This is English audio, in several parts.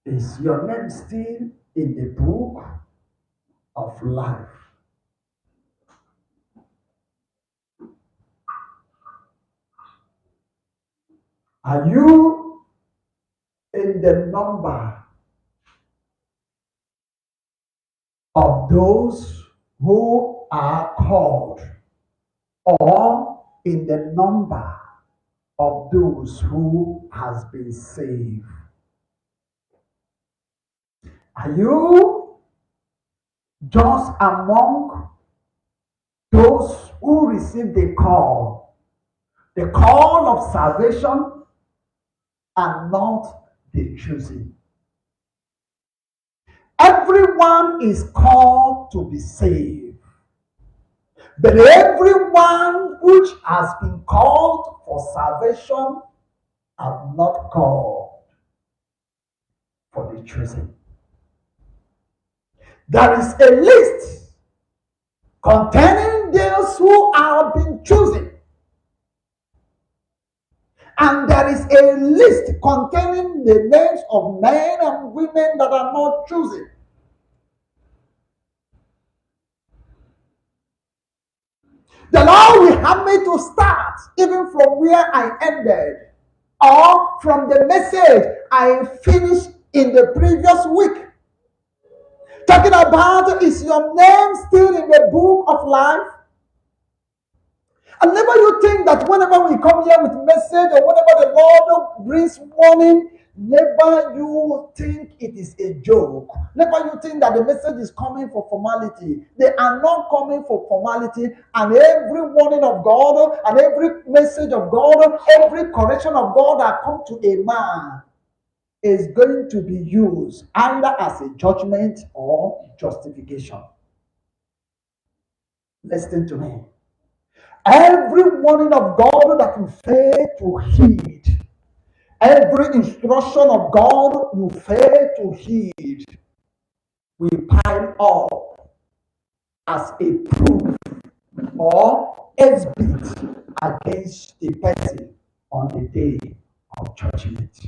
Is your name still in the book of life? Are you in the number of those who are called, or in the number of those who has been saved? Are you just among those who received the call of salvation, and not the choosing? Everyone is called to be saved, but everyone which has been called for salvation are not called for the choosing. There is a list containing those who are being chosen, and there is a list containing the names of men and women that are not chosen. The Lord will have me to start even from where I ended, or from the message I finished in the previous week. Talking about, is your name still in the book of life? And never you think that whenever we come here with message, or whenever the Lord brings warning, never you think it is a joke. Never you think that the message is coming for formality. They are not coming for formality. And every warning of God, and every message of God, every correction of God that comes to a man is going to be used either as a judgment or justification. Listen to me. Every warning of God that you fail to heed, every instruction of God you fail to heed, will pile up as a proof or exhibit against the person on the day of judgment.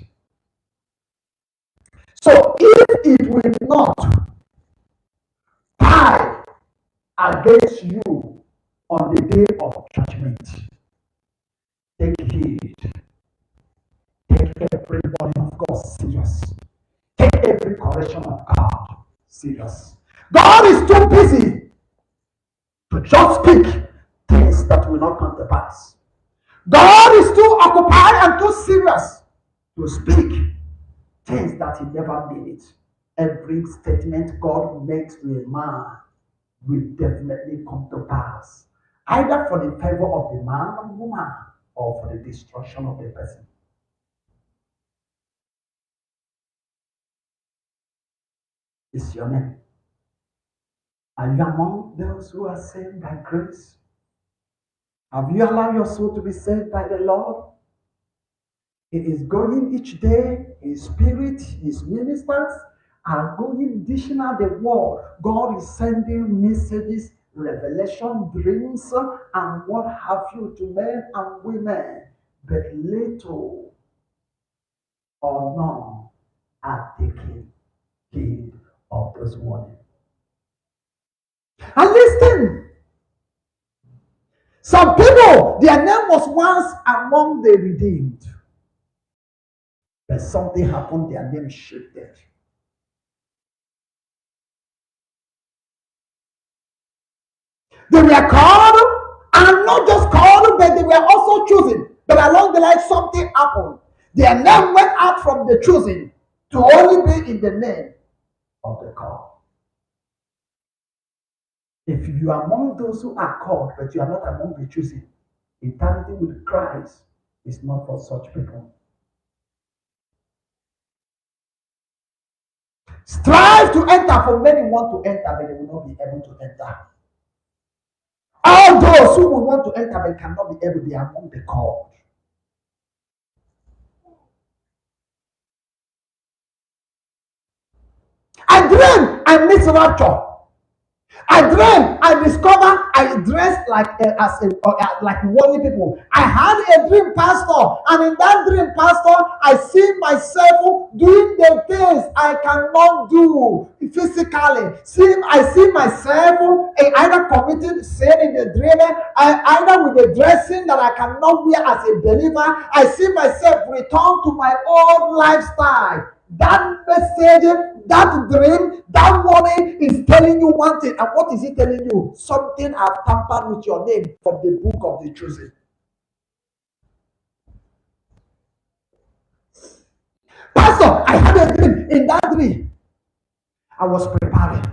So if it will not pile against you on the day of judgment, take heed. Take every warning of God serious. Take every correction of God serious. God is too busy to just speak things that will not come to pass. God is too occupied and too serious to speak things that he never made it. Every statement God makes to a man will definitely come to pass, either for the favor of the man or woman, or for the destruction of the person. Is your name? Are you among those who are saved by grace? Have you allowed your soul to be saved by the Lord? He is going each day, his spirit, his ministers are going dishing out the word. God is sending messages, revelation, dreams, and what have you to men and women. But little or none are taking heed of this warning. And listen, some people, their name was once among the redeemed. But something happened, their name shifted. They were called, and not just called, but they were also chosen. But along the line, something happened. Their name went out from the chosen to only be in the name of the called. If you are among those who are called, but you are not among the chosen, eternity with Christ is not for such people. Strive to enter, for many want to enter, but they will not be able to enter. All those who will want to enter but cannot be able, they are among the called. I dream I miss rapture. I dream, I discover I dress like like worldly people. I had a dream, pastor, and in that dream, pastor, I see myself doing the things I cannot do physically. I see myself either committing sin in the dream, either with the dressing that I cannot wear as a believer. I see myself return to my old lifestyle. That message, that dream, that warning is telling you one thing. And what is it telling you? Something has tampered with your name from the book of the chosen. Pastor, I had a dream. In that dream, I was preparing.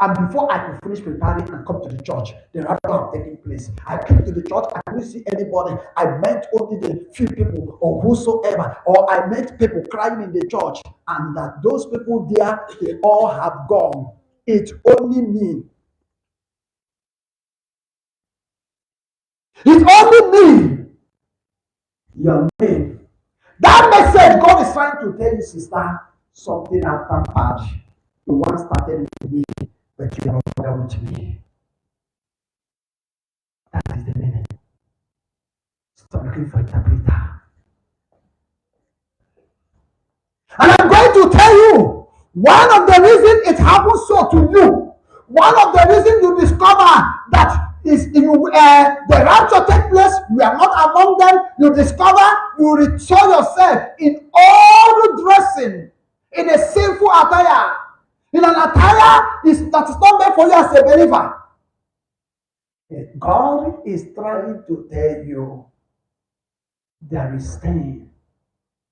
And before I could finish preparing and come to the church, the rapture had taken place. I came to the church, I couldn't see anybody. I met only the few people or whosoever, or I met people crying in the church, and that those people there, they all have gone. It only me. It's only me. Your name. That message God is trying to tell you, sister, something has tampered. You once started with me, but you are no longer with me. That is the meaning. Stop looking for interpreter. And I'm going to tell you, one of the reasons it happens so to you, one of the reasons you discover that is the rapture take place, you are not among them, you discover you saw yourself in all dressing, in a sinful attire, in an attire that is not meant for you as a believer. God is trying to tell you there is stain,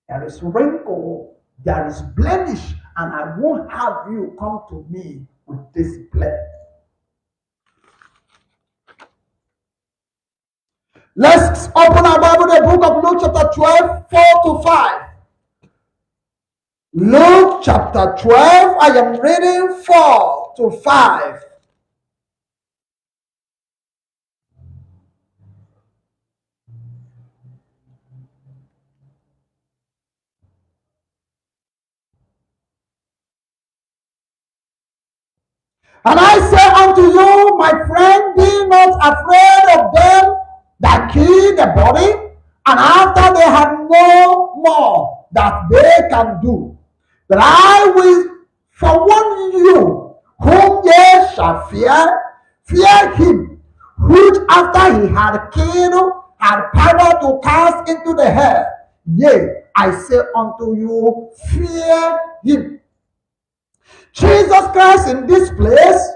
there is wrinkle, there is blemish, and I won't have you come to me with this blemish. Let's open our Bible, the book of Luke chapter 12, 4 to 5. Luke chapter 12, I am reading 4 to 5. And I say unto you, my friend, be not afraid of them that kill the body, and after they have no more that they can do. But I will forewarn you, whom ye shall fear him, which after he had killed, had power to cast into the hell. Yea, I say unto you, fear him. Jesus Christ in this place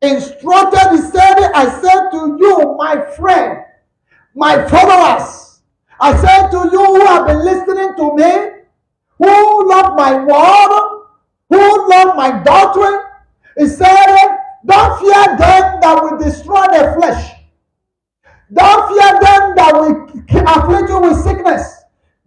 instructed, he said, I said to you, my friend, my followers, I said to you who have been listening to me, who love my word, who love my doctrine, he said, don't fear them that will destroy the flesh. Don't fear them that will afflict you with sickness.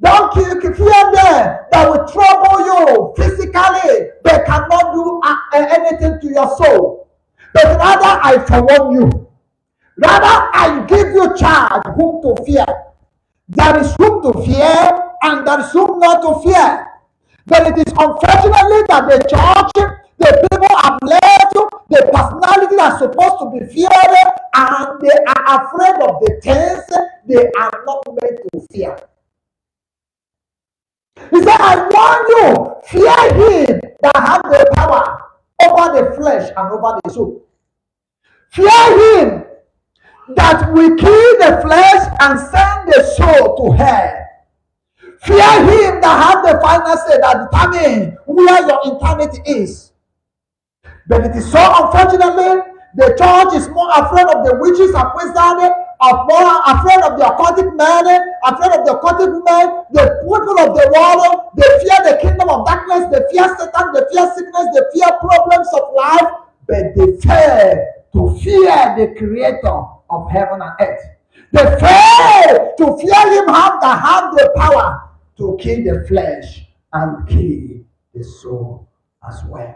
Don't fear them that will trouble you physically, but cannot do anything to your soul. But rather I forewarn you. Rather I give you charge whom to fear. There is whom to fear and there is whom not to fear. But it is unfortunately that the church, the people have left the personality that's supposed to be feared, and they are afraid of the things they are not meant to fear. He said, I warn you, fear him that has the power over the flesh and over the soul. Fear him that will kill the flesh and send the soul to hell. Fear him that has the final say that determines where your eternity is. But it is so unfortunately, the church is more afraid of the witches and wizards, more afraid of the occultic men, afraid of the occultic women, the people of the world. They fear the kingdom of darkness, they fear Satan, they fear sickness, they fear problems of life, but they fail to fear the creator of heaven and earth. They fail to fear him that have the power to kill the flesh and kill the soul as well.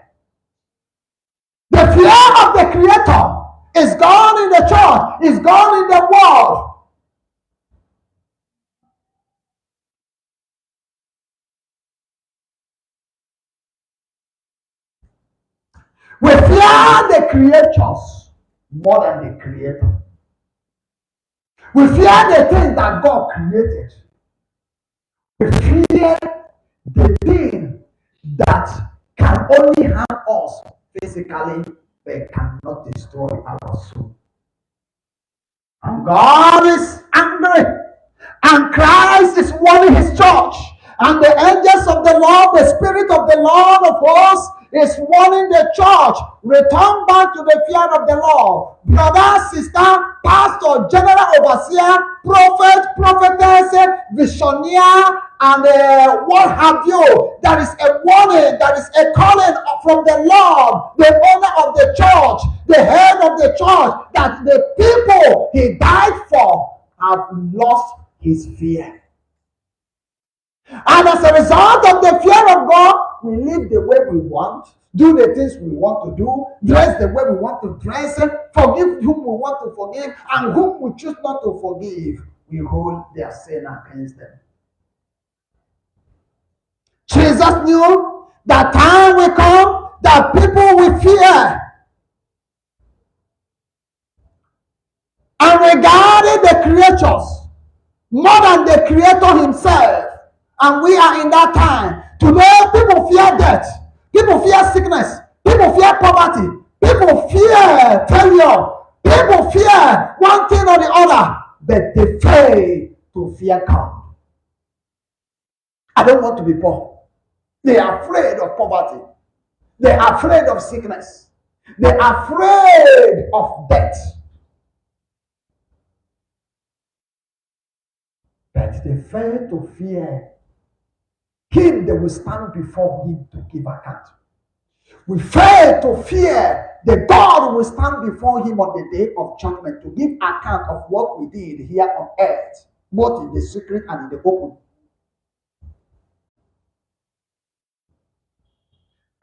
The fear of the Creator is gone in the church, is gone in the world. We fear the creatures more than the creator. We fear the things that God created. We fear the thing that can only harm us physically, but cannot destroy our soul. And God is angry. And Christ is warning his church. And the angels of the Lord, the Spirit of the Lord of hosts, is warning the church. Return back to the fear of the Lord. Brother, sister, pastor, general overseer, prophet, prophetess, visionaire, and what have you. There is a warning, there is a calling from the Lord, the owner of the church, the head of the church, that the people he died for have lost his fear. And as a result of the fear of God, we live the way we want, do the things we want to do, dress the way we want to dress, forgive whom we want to forgive, and whom we choose not to forgive, we hold their sin against them. Jesus knew that time will come that people will fear and regarded the creatures more than the creator himself. And we are in that time. Today, people fear death. People fear sickness. People fear poverty. People fear failure. People fear one thing or the other. But they fail to fear God. I don't want to be poor. They are afraid of poverty. They are afraid of sickness. They are afraid of death. But they fail to fear him. They will stand before him to give account. We fail to fear the God who will stand before him on the day of judgment to give account of what we did here on earth, both in the secret and in the open.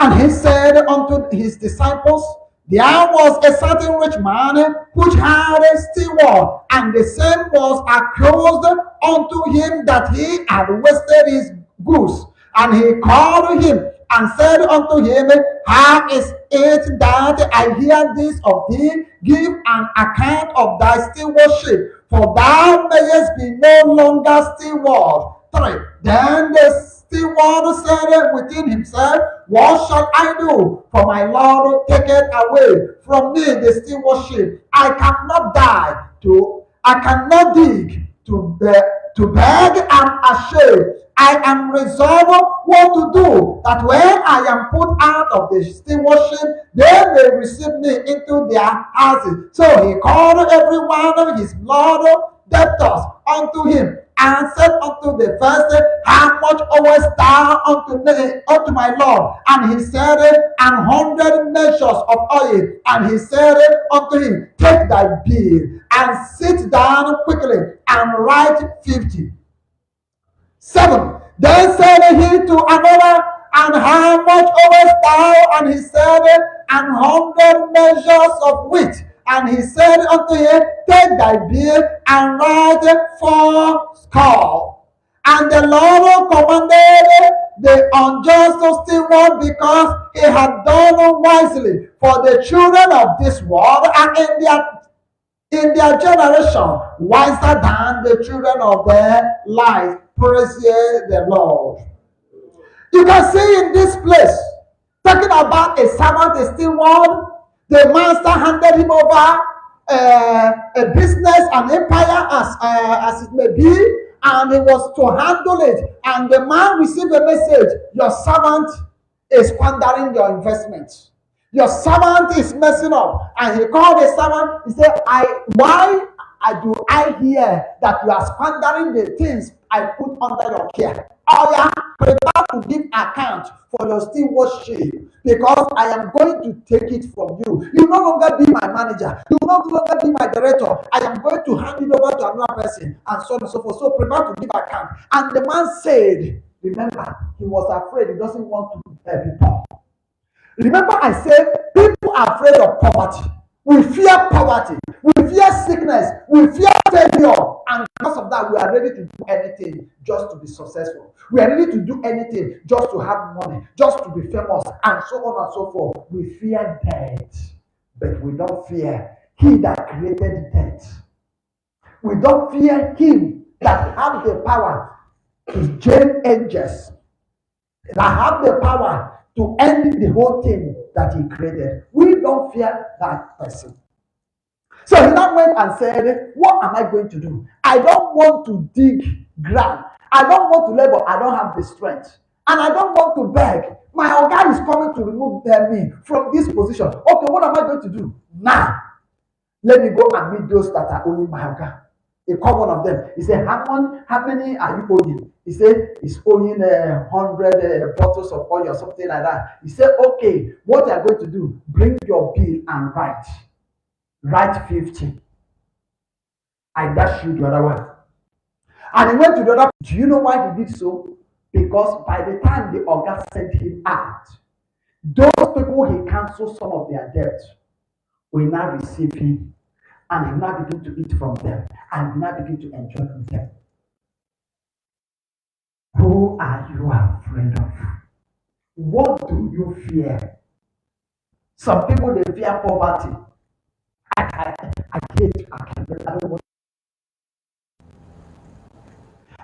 And he said unto his disciples, there was a certain rich man which had a steward, and the same was accused unto him that he had wasted his goods. And he called him and said unto him, how is it that I hear this of thee? Give an account of thy stewardship, for thou mayest be no longer steward. 3. Then the steward said within himself, what shall I do? For my Lord taketh away from me the stewardship. I cannot dig to beg. I'm ashamed. I am resolved what to do, that when I am put out of the stewardship, they may receive me into their houses. So he called every one of his blood debtors unto him, and said unto the first, how much owest thou unto my Lord? And he said, 100 measures of oil. And he said unto him, take thy bill, and sit down quickly, and write 50. 7. Then said he to another, and how much owest thou? And he said, 100 measures of wheat. And he said unto him, take thy bill, and write 40. And the Lord commanded the unjust steward, because he had done wisely. For the children of this world are in their generation wiser than the children of the light. Praise ye the Lord. You can see in this place, talking about a servant, a steward. The master handed him over a business, an empire, as it may be, and he was to handle it. And the man received a message: your servant is squandering your investment. Your servant is messing up. And he called the servant. He said, why do I hear that you are squandering the things I put under your care? Oh yeah, prepare to give account for your stewardship, because I am going to take it from you. You no longer be my manager. You no longer be my director. I am going to hand it over to another person, and so on and so forth. So prepare to give account. And the man said, remember, he was afraid. He doesn't want to be poor. Remember, I said people are afraid of poverty. We fear poverty. We fear sickness. We fear failure, and because of that, we are ready to do anything just to be successful. We are ready to do anything just to have money, just to be famous, and so on and so forth. We fear death, but we don't fear He that created death. We don't fear Him that have the power to chain angels, that have the power to end the whole thing that He created. We don't fear that person. So he now went and said, what am I going to do? I don't want to dig ground. I don't want to labor. I don't have the strength. And I don't want to beg. My Oga is coming to remove me from this position. Okay, what am I going to do? Now, let me go and meet those that are owing my Oga. He called one of them. He said, how many are you owing? He said, he's owing 100 bottles of oil or something like that. He said, okay, what you are going to do? Bring your bill and write. Write 50. I dash you the other one. And he went to the other. Do you know why he did so? Because by the time the Oga sent him out, those people he canceled some of their debt will now receive him, and he now begin to eat from them, and he now begin to enjoy with them. Who are you afraid of? What do you fear? Some people, they fear poverty. I don't want.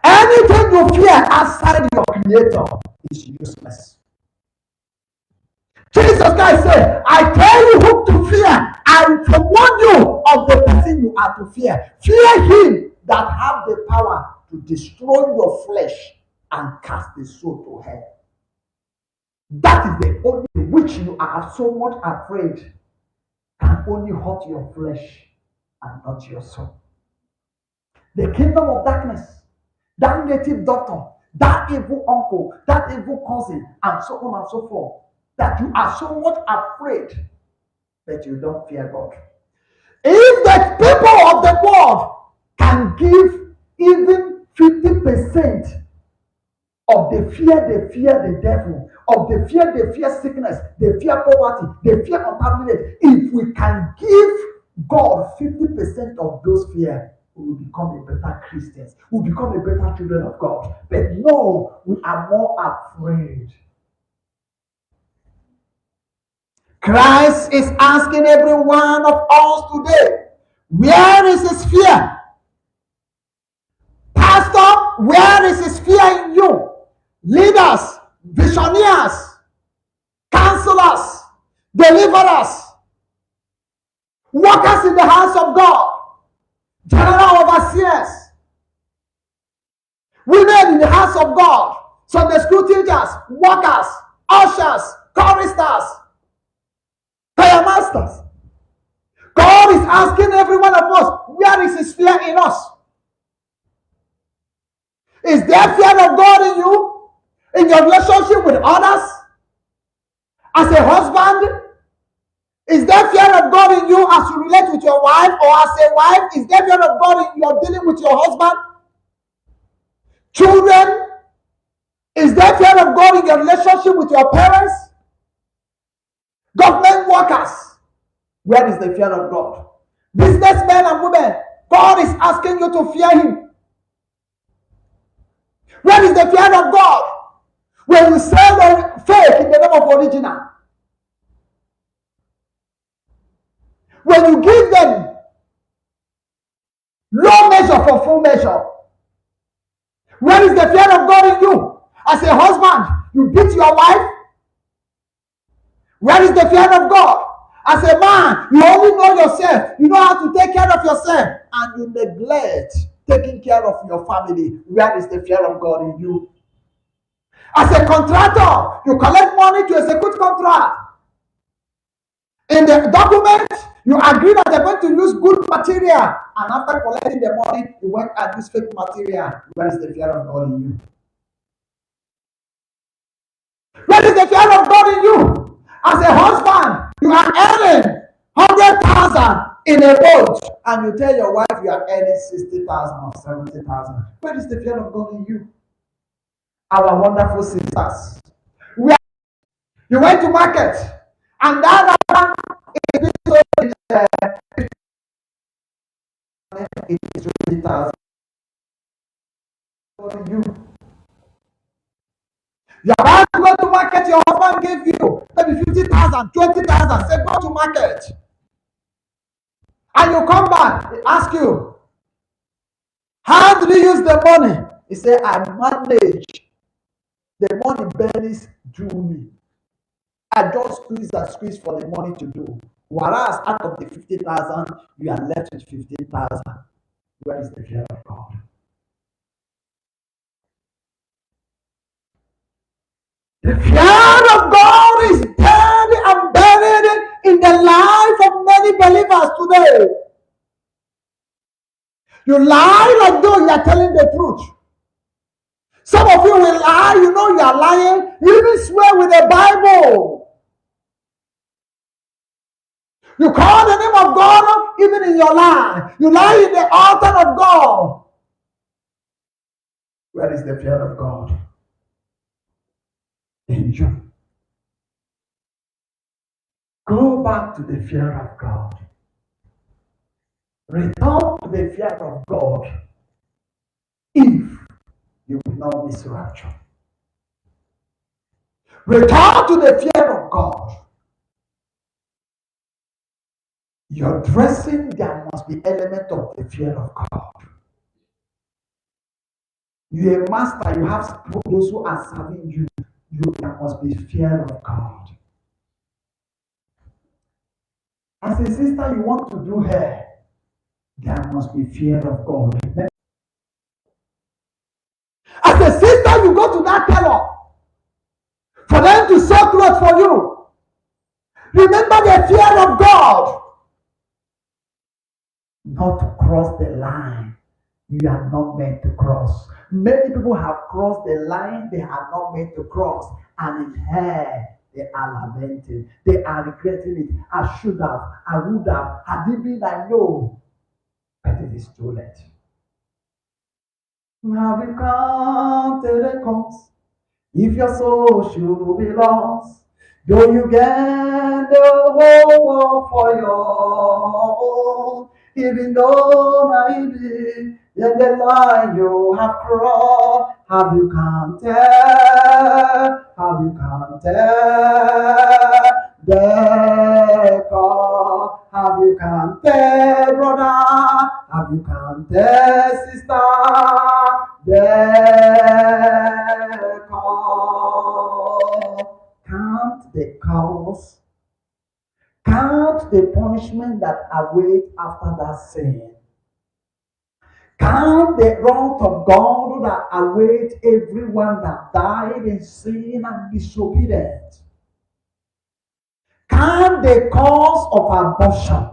Anything you fear outside your creator is useless. Jesus Christ said, I tell you whom to fear, and to warn you of the person you are to fear. Fear him that have the power to destroy your flesh and cast the soul to hell. That is the only thing which you are so much afraid can only hurt your flesh and not your soul. The kingdom of darkness, that native doctor, that evil uncle, that evil cousin, and so on and so forth, that you are so much afraid that you don't fear God. If the people of the world can give even 50% of the fear, they fear the devil, of the fear, they fear sickness, they fear poverty, they fear unhappiness. If we can give God 50% of those fear, we will become a better Christians. We will become a better children of God. But no, we are more afraid. Christ is asking every one of us today, where is his fear? Pastor, where is his fear in you? Leaders, visionaries, counselors, deliverers, workers in the house of God, general overseers, women in the house of God, Sunday school teachers, workers, ushers, choristers, prayer masters. God is asking every one of us, where is his fear in us? Is there fear of God in you? In your relationship with others? As a husband? Is there fear of God in you as you relate with your wife? Or as a wife? Is there fear of God in your dealing with your husband? Children? Is there fear of God in your relationship with your parents? Government workers? Where is the fear of God? Businessmen and women, God is asking you to fear him. Where is the fear of God? When you sell the fake in the name of original. When you give them low measure for full measure. Where is the fear of God in you? As a husband, you beat your wife. Where is the fear of God? As a man, you only know yourself. You know how to take care of yourself. And you neglect taking care of your family. Where is the fear of God in you? As a contractor, you collect money to execute contract. In the document, you agree that they're going to use good material. And after collecting the money, you went and use fake material. Where is the fear of God in you? Where is the fear of God in you? As a husband, you are earning 100,000 in a month, and you tell your wife you are earning 60,000 or 70,000. Where is the fear of God in you? Our wonderful sisters. You went to market, and that is it is 20,000 for you. You're about to go to market, your husband gave you maybe 50,000, 20,000, say go to market. And you come back, he ask you, how do you use the money? He said, I manage. The money barely do me. I just squeeze for the money to do. Whereas out of the 50,000, you are left with 15,000. Where is the fear of God? The fear of God is dead and buried in the life of many believers today. You lie like though you are telling the truth. Some of you will lie, you know you are lying, you even swear with the Bible. You call the name of God even in your lie. You lie in the altar of God. Where is the fear of God? In you. Go back to the fear of God. Return to the fear of God if you will not miss rapture. Return to the fear of God. Your dressing, there must be element of the fear of God. You're a master, you have those who are serving you. There must be fear of God. As a sister, you want to do hair, there must be fear of God. As a sister, you go to that tailor for them to sew clothes for you. Remember the fear of God. Not to cross the line you are not meant to cross. Many people have crossed the line they are not meant to cross, and in hair they are lamenting. They are regretting it. I should have, I would have, had it been I know. But it is too late. Have you counted the cost? If your soul should be lost, though you get the whole world for your own, even though naively, yet the line you have crossed, have you counted? Have you counted the cost? Have you counted, brother? Have you counted, sister? The cost. Count the cost. Count the punishment that awaits after that sin. Count the wrath of God that awaits everyone that died in sin and disobedience. Count the cause of abortion.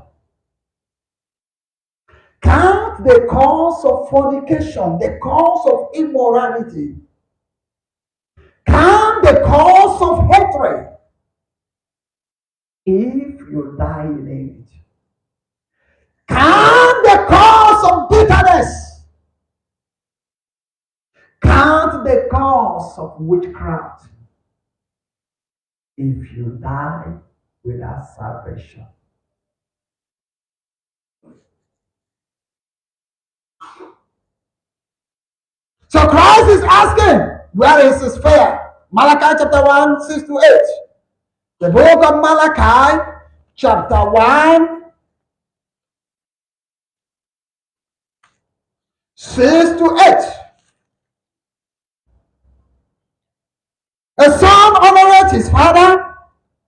Count the cause of fornication, the cause of immorality. Count the cause of hatred. If you die in it. Count the cause of bitterness. Count the cause of witchcraft. If you die without salvation. So Christ is asking, where is his fear? Malachi chapter 1, 6 to 8. The book of Malachi chapter 1, 6 to 8. A son honoreth his father,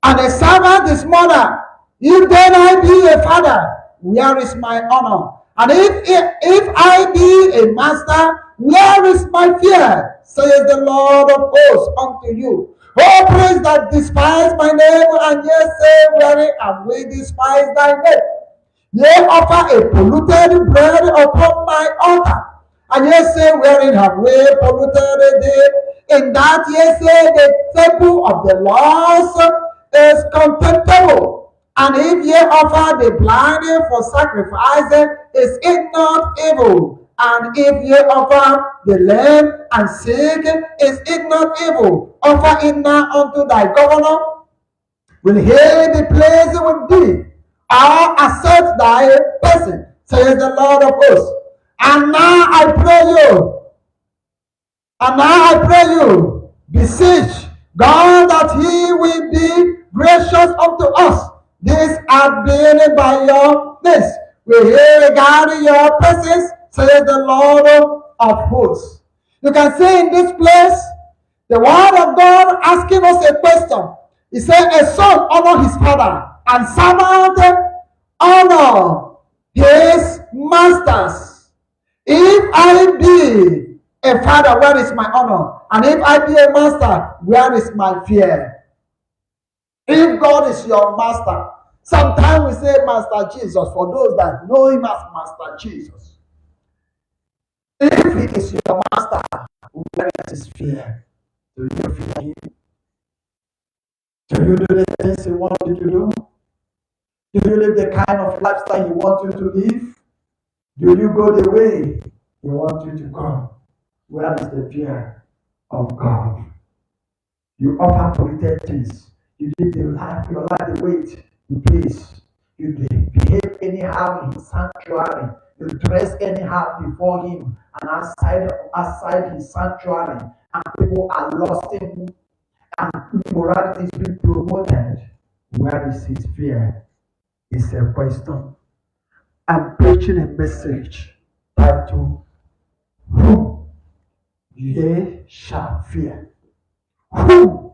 and a servant his mother. If then I be a father, where is my honor? And if I be a master, where is my fear? Says the Lord of hosts unto you. Oh, praise that despise my name, and ye say, wherein have we despised thy name? Ye offer a polluted bread upon my altar, and ye say, wherein have we polluted thee? In that ye say, the temple of the Lord is contemptible. And if ye offer the blind for sacrifice, is it not evil? And if ye offer the lame and sick, is it not evil? Offer it now unto thy governor. Will he be pleased with thee? Or accept thy person? says the Lord of hosts. And now I pray you, and now I pray you, beseech God that he will be gracious unto us. This has been by your this. We hear regarding your presence, says the Lord of hosts. You can see in this place the word of God asking us a question. He said, a son honor his father, and servant honor his masters. If I be a father, where is my honor? And if I be a master, where is my fear? If God is your master, sometimes we say Master Jesus for those that know him as Master Jesus. If he is your master, where is his fear? Do you fear him? Do you do the things he wants you to do? Do you live the kind of lifestyle he wants you to live? Do you go the way he wants you to go? Where is the fear of God? You offer polluted things. You live your life the way you please. You behave anyhow in his sanctuary. You dress anyhow before him and outside his sanctuary. And people are lost in him. And immorality is being promoted. Where is his fear? It's a question. I'm preaching a message titled, Who ye shall fear. Who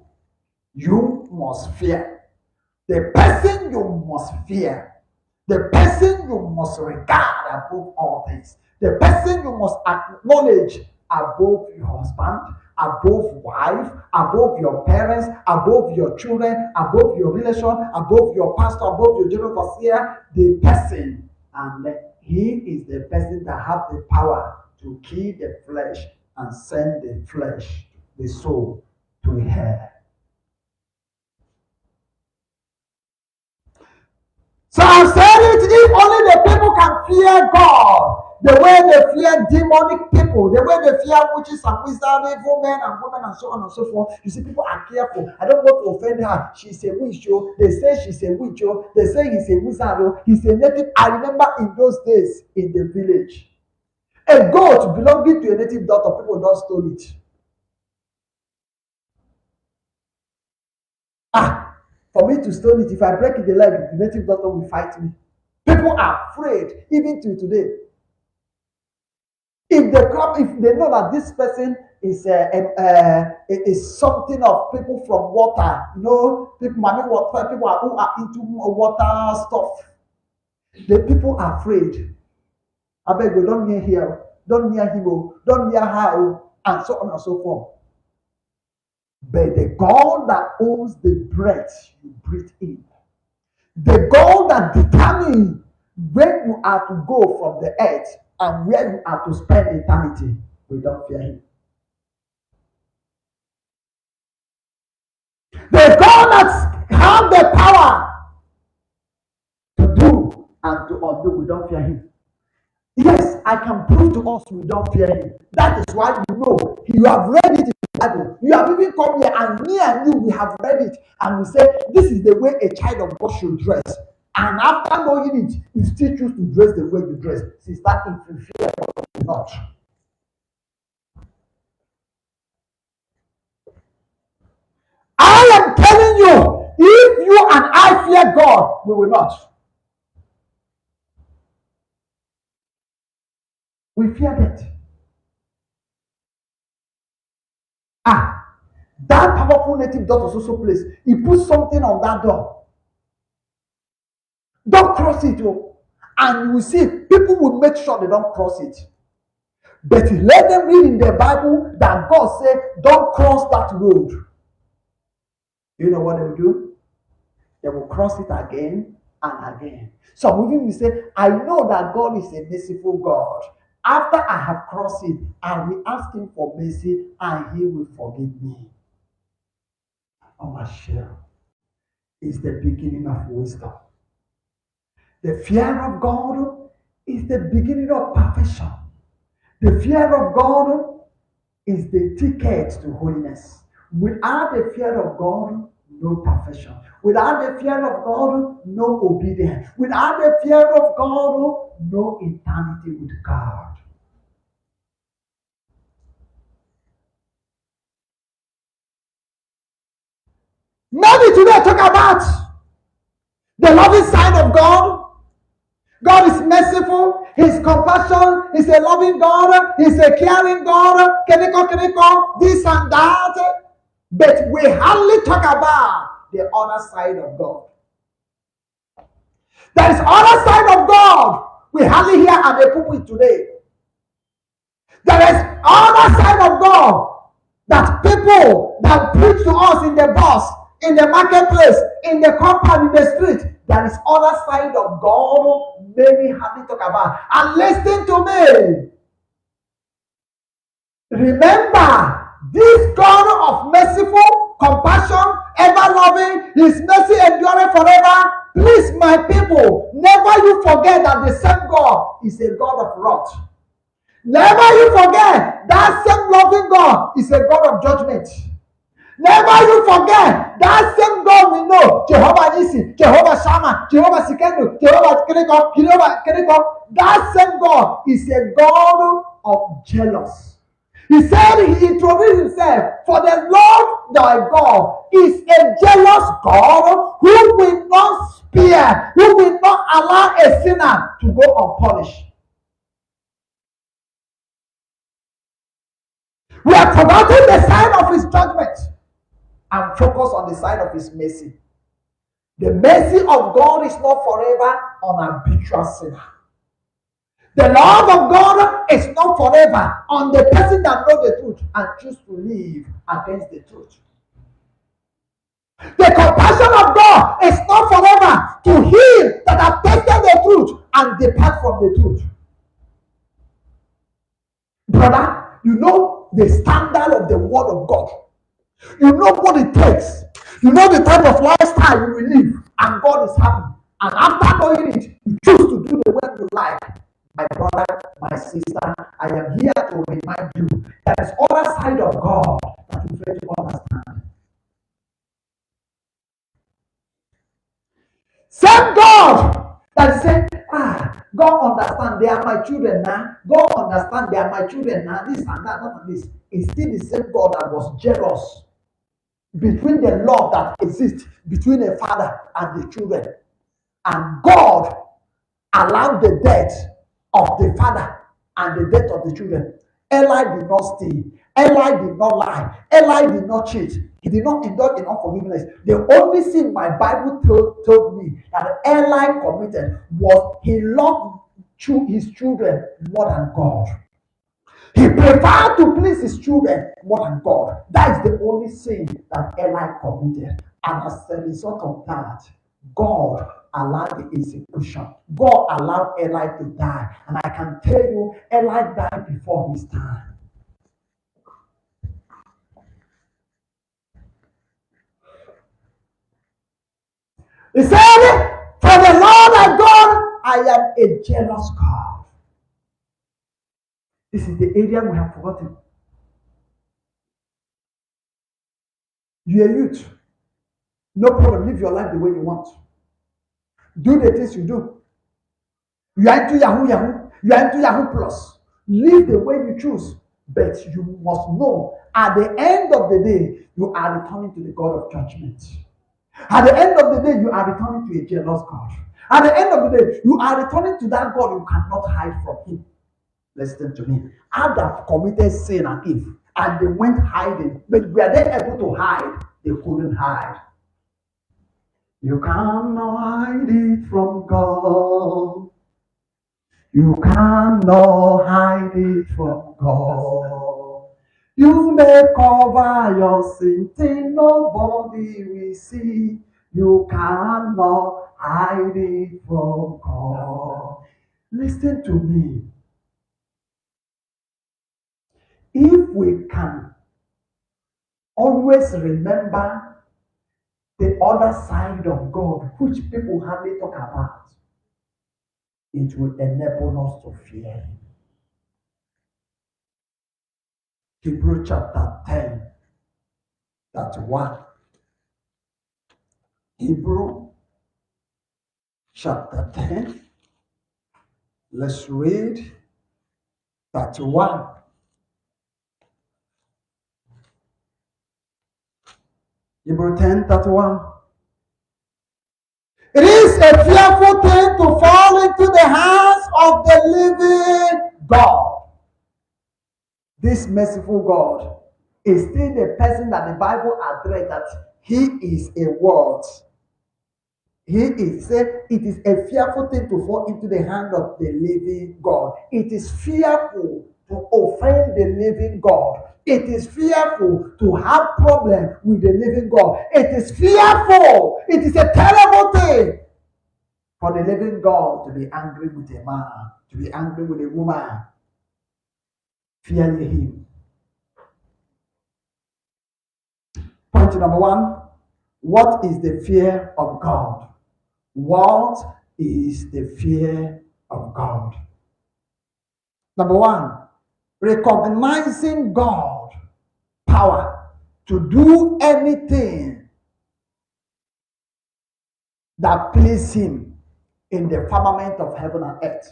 you must fear. The person you must fear. The person you must regard above all things. The person you must acknowledge above your husband, above wife, above your parents, above your children, above your relation, above your pastor, above your general overseer, the person. And he is the person that has the power to kill the flesh and send the flesh, the soul, to hell. So I'm saying it, if only the people can fear God, the way they fear demonic people, the way they fear witches and wizards, evil men and women and so on and so forth. You see, people are careful. I don't want to offend her. She's a witch. They say she's a witch. They say he's a wizard. He's a native. I remember in those days in the village, a goat belonging to a native daughter, people don't steal it. For me to stone it, if I break the leg, the native doctor will fight me. People are afraid, even till today. If they know that this person is something of people from water, people who are into water stuff. The people are afraid. I beg you, don't near here, don't near him, don't near her, and so on and so forth. But the God that owns the breath you breathe in, the God that determines where you are to go from the earth and where you are to spend eternity, we don't fear him. The God that has the power to do and to undo, we don't fear him. Yes, I can prove to us we don't fear him. That is why you have read it in the Bible. You have even come here, and me and you, we have read it, and we say this is the way a child of God should dress. And after knowing it, you still choose to dress the way you dress. Since that, if you fear God or not. I am telling you, if you and I fear God, we will not. We fear that. That powerful native daughter also place. He put something on that door. Don't cross it, and you will see people will make sure they don't cross it. But let them read in the Bible that God said, "Don't cross that road." You know what they will do? They will cross it again and again. Some of you will say, "I know that God is a merciful God. After I have crossed it, I will ask him for mercy and he will forgive me." Our share is the beginning of wisdom. The fear of God is the beginning of perfection. The fear of God is the ticket to holiness. Without the fear of God, no perfection. Without the fear of God, no obedience. Without the fear of God, no eternity with God. Maybe today talk about the loving side of God. God is merciful, He's compassion, He's a loving God, He's a caring God, this and that. But we hardly talk about the other side of God. There is other side of God we hardly hear at the pulpit today. There is other side of God that people that preach to us in the bus, in the marketplace, in the compound, in the street. There is other side of God many hardly talk about. And listen to me. Remember, this God of merciful, compassion, ever loving, His mercy enduring forever. Please, my people, never you forget that the same God is a God of wrath. Never you forget that same loving God is a God of judgment. Never you forget that same God we know, Jehovah Nissi, Jehovah Shammah, Jehovah Sikenu, Jehovah Kiriko. That same God is a God of jealous. He said, He introduced Himself, for the Lord thy God is a jealous God who will not spare, who will not allow a sinner to go unpunished. We have forgotten the side of His judgment and focus on the side of His mercy. The mercy of God is not forever on an habitual sinner. The love of God is not forever on the person that knows the truth and chooses to live against the truth. The compassion of God is not forever to him that have tasted the truth and depart from the truth. Brother, you know the standard of the word of God. You know what it takes. You know the type of lifestyle you will live, and God is happy. And after knowing it, you choose to do the way you like. My brother, my sister, I am here to remind you that there is other side of God that you fail to understand. Same God that said, God understand they are my children now. God understand they are my children now. This and that, and this. It's still the same God that was jealous between the love that exists between a father and the children. And God allowed the death of the father and the death of the children. Eli did not steal. Eli did not lie. Eli did not cheat. He did not indulge in unforgiveness. The only sin my Bible told me that Eli committed was he loved his children more than God. He preferred to please his children more than God. That is the only sin that Eli committed. And as a result of that, God allowed the execution. God allowed Eli to die. And I can tell you, Eli died before his time. He said, for the Lord thy God, I am a jealous God. This is the area we have forgotten. You're a youth. No problem. Live your life the way you want. Do the things you do. You are into Yahoo Yahoo. You are into Yahoo Plus. Live the way you choose. But you must know, at the end of the day, you are returning to the God of judgment. At the end of the day, you are returning to a jealous God. At the end of the day, you are returning to that God you cannot hide from Him. Listen to me. Adam committed sin and Eve, and they went hiding. But were they able to hide? They couldn't hide. You cannot hide it from God. You cannot hide it from God. You may cover your sin till nobody will see. You cannot hide it from God. Listen to me. If we can always remember the other side of God, which people hardly talk about, it will enable us to fear Him. Hebrews chapter 10, that 1. Hebrew chapter 10. Let's read 31. Hebrew 10:31. It is a fearful thing to fall into the hands of the living God. This merciful God is still the person that the Bible addressed that he is a what? He is said it is a fearful thing to fall into the hand of the living God. It is fearful to offend the living God. It is fearful to have problem with the living God. It is fearful. It is a terrible thing for the living God to be angry with a man, to be angry with a woman. Fear him. Point number 1. What is the fear of God? What is the fear of God? Number 1, recognizing God's power to do anything that pleases him in the firmament of heaven and earth.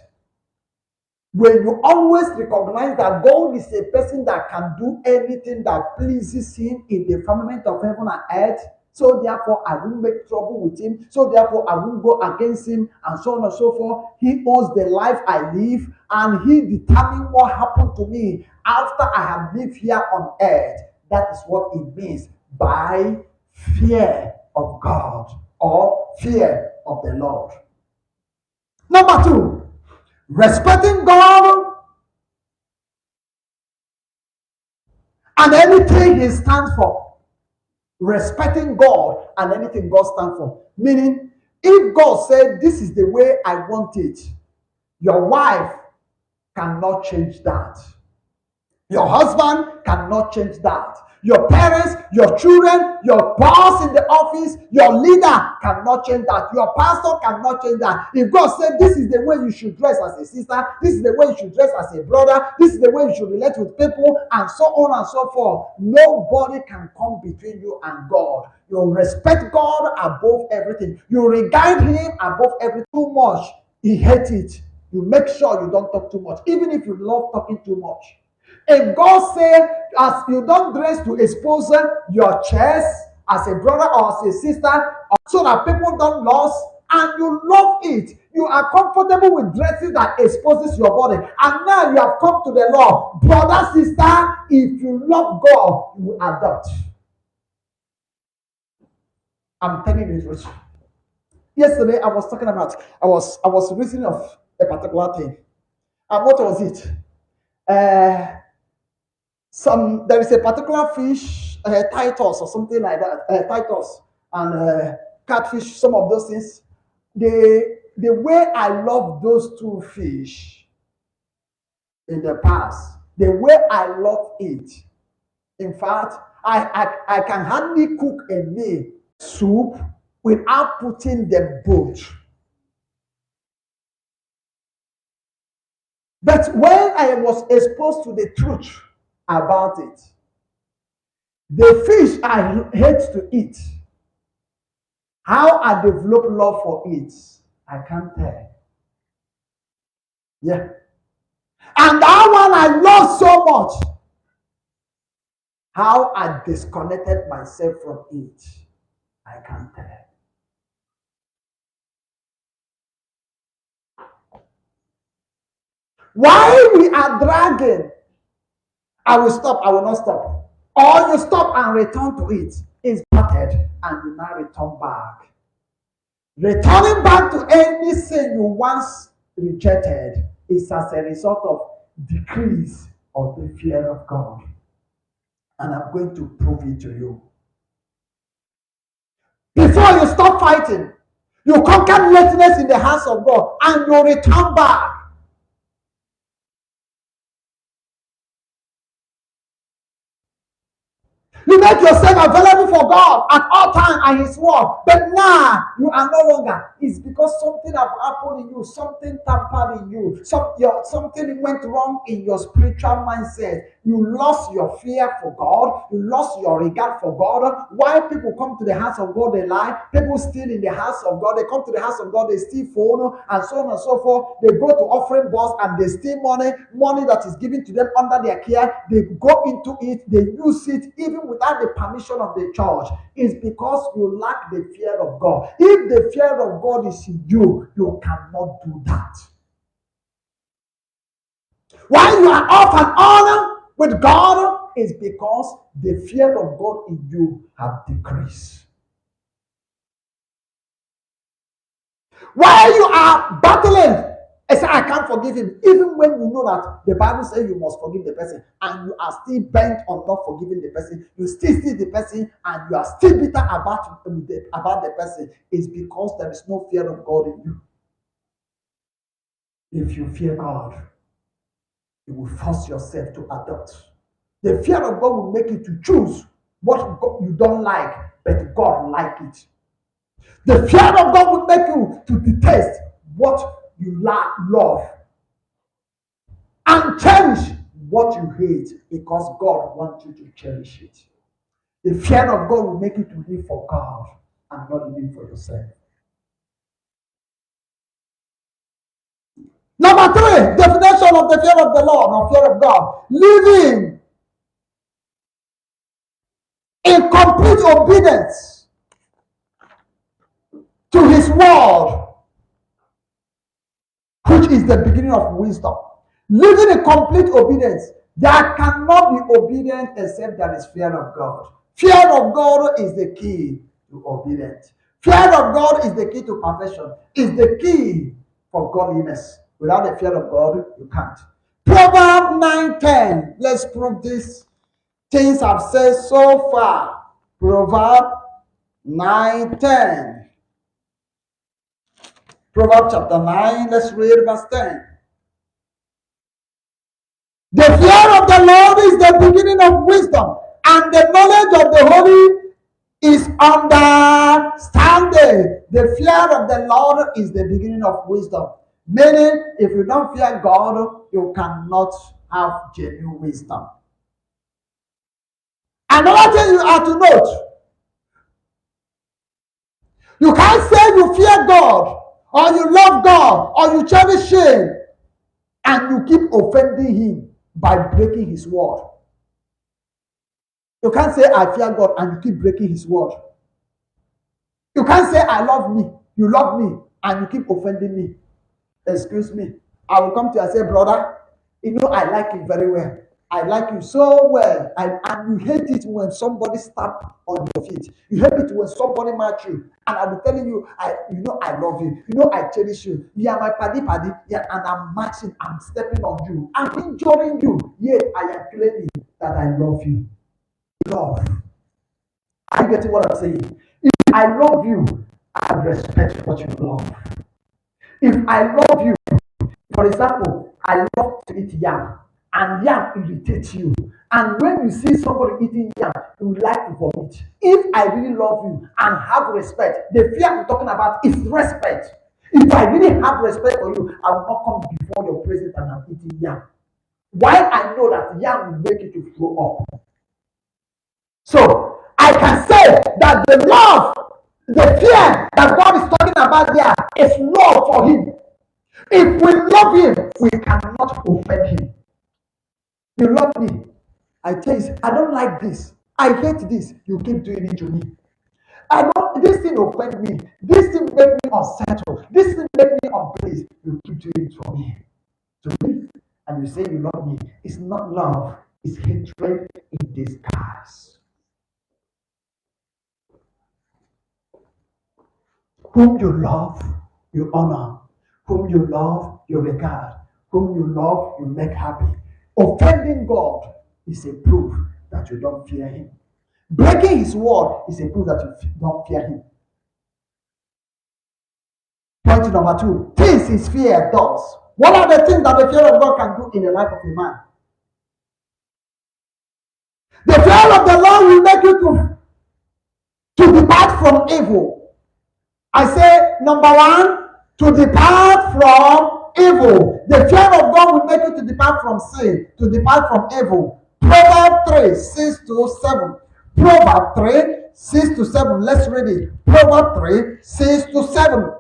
When you always recognize that God is a person that can do anything that pleases him in the firmament of heaven and earth, so therefore I won't make trouble with him, so therefore I won't go against him, and so on and so forth. He owns the life I live, and he determines what happened to me after I have lived here on earth. That is what it means by fear of God or fear of the Lord. Number 2, respecting God and anything he stands for. Respecting God and anything God stands for. Meaning, if God said, this is the way I want it, your wife cannot change that. Your husband cannot change that. Your parents, your children, your boss in the office, your leader cannot change that. Your pastor cannot change that. If God said this is the way you should dress as a sister, this is the way you should dress as a brother, this is the way you should relate with people, and so on and so forth, nobody can come between you and God. You respect God above everything. You regard him above everything. Too much, he hates it. You make sure you don't talk too much, even if you love talking too much. If God said, as you don't dress to expose your chest as a brother or as a sister, so that people don't lose, and you love it, you are comfortable with dressing that exposes your body, and now you have come to the law, brother, sister, if you love God, you will adopt. I'm telling you the truth. Yesterday, I was talking about, I was reasoning of a particular thing, and what was it? There is a particular fish, Titus or something like that, Titus and catfish, some of those things. The way I love those two fish in the past, the way I love it, in fact, I can hardly cook a meal soup without putting them both. But when I was exposed to the truth about it, the fish I hate to eat, how I develop love for it, I can't tell. Yeah. And that one I love so much, how I disconnected myself from it, I can't tell. Why we are dragging, I will stop, I will not stop. Or you stop and return to it. It's battered and you now return back. Returning back to any sin you once rejected is as a result of decrease of the fear of God. And I'm going to prove it to you. Before you stop fighting, you conquer laziness in the hands of God and you return back. You make yourself available for God at all times and His word. But now you are no longer. It's because something have happened in you, something tampered in you, something went wrong in your spiritual mindset. You lost your fear for God. You lost your regard for God. Why people come to the house of God, they lie. People steal in the house of God. They come to the house of God, they steal phone, and so on and so forth. They go to offering box and they steal money that is given to them under their care. They go into it. They use it even without the permission of the church. It's because you lack the fear of God. If the fear of God is in you, you cannot do that. Why you are off and on with God is because the fear of God in you have decreased. Why you are battling and say, I can't forgive him, even when you know that the Bible says you must forgive the person, and you are still bent on not forgiving the person, you still see the person, and you are still bitter about the person, is because there is no fear of God in you. If you fear God, you will force yourself to adopt. The fear of God will make you to choose what you don't like, but God like it. The fear of God will make you to detest what you love and cherish what you hate, because God wants you to cherish it. The fear of God will make you to live for God and not live for yourself. Number 3, definition of the fear of the Lord or fear of God: living in complete obedience to his word, which is the beginning of wisdom. Living in complete obedience. There cannot be obedience except there is fear of God. Fear of God is the key to obedience. Fear of God is the key to perfection. Is the key for godliness. Without the fear of God, you can't. Proverbs 9:10. Let's prove this. Things I've said so far. Proverbs 9:10. Proverbs chapter 9, let's read verse 10. The fear of the Lord is the beginning of wisdom, and the knowledge of the holy is understanding. The fear of the Lord is the beginning of wisdom. Meaning, if you don't fear God, you cannot have genuine wisdom. Another thing you have to note: you can't say you fear God, or you love God, or you cherish Him, and you keep offending Him by breaking His word. You can't say I fear God and you keep breaking His word. You can't say I love me, you love me, and you keep offending me. Excuse me. I will come to you and say, brother, you know I like you very well. I like you so well. And you hate it when somebody stamp on your feet. You hate it when somebody match you. And I will telling you, I love you. You know I cherish you. You are my paddy, yeah, and I'm matching, I'm stepping on you. I'm enjoying you. Yet I am claiming that I love you. Love. Are you getting what I'm saying? If I love you, I respect what you love. If I love you, for example, I love to eat yam, and yam irritates you. And when you see somebody eating yam, you like to vomit. If I really love you and have respect, the fear I'm talking about is respect. If I really have respect for you, I will not come before your presence and I'm eating yam. Why? I know that yam will make you to throw up. So I can say that the love, the fear that God is talking about there is love for Him. If we love Him, we cannot offend Him. You love me. I tell you, I don't like this. I hate this. You keep doing it to me. This thing offend me. This thing make me unsettled. This thing make me unpleased. You keep doing it for me. To me. And you say you love me. It's not love. It's hatred in disguise. Whom you love, you honor. Whom you love, you regard. Whom you love, you make happy. Offending God is a proof that you don't fear Him. Breaking His word is a proof that you don't fear Him. Point number 2. Things His fear does. What are the things that the fear of God can do in the life of a man? The fear of the Lord will make you to depart from evil. I say, number 1, to depart from evil. The fear of God will make you to depart from sin, to depart from evil. Proverbs 3, 6 to 7. Proverbs 3, 6 to 7. Let's read it. Proverbs 3, 6 to 7.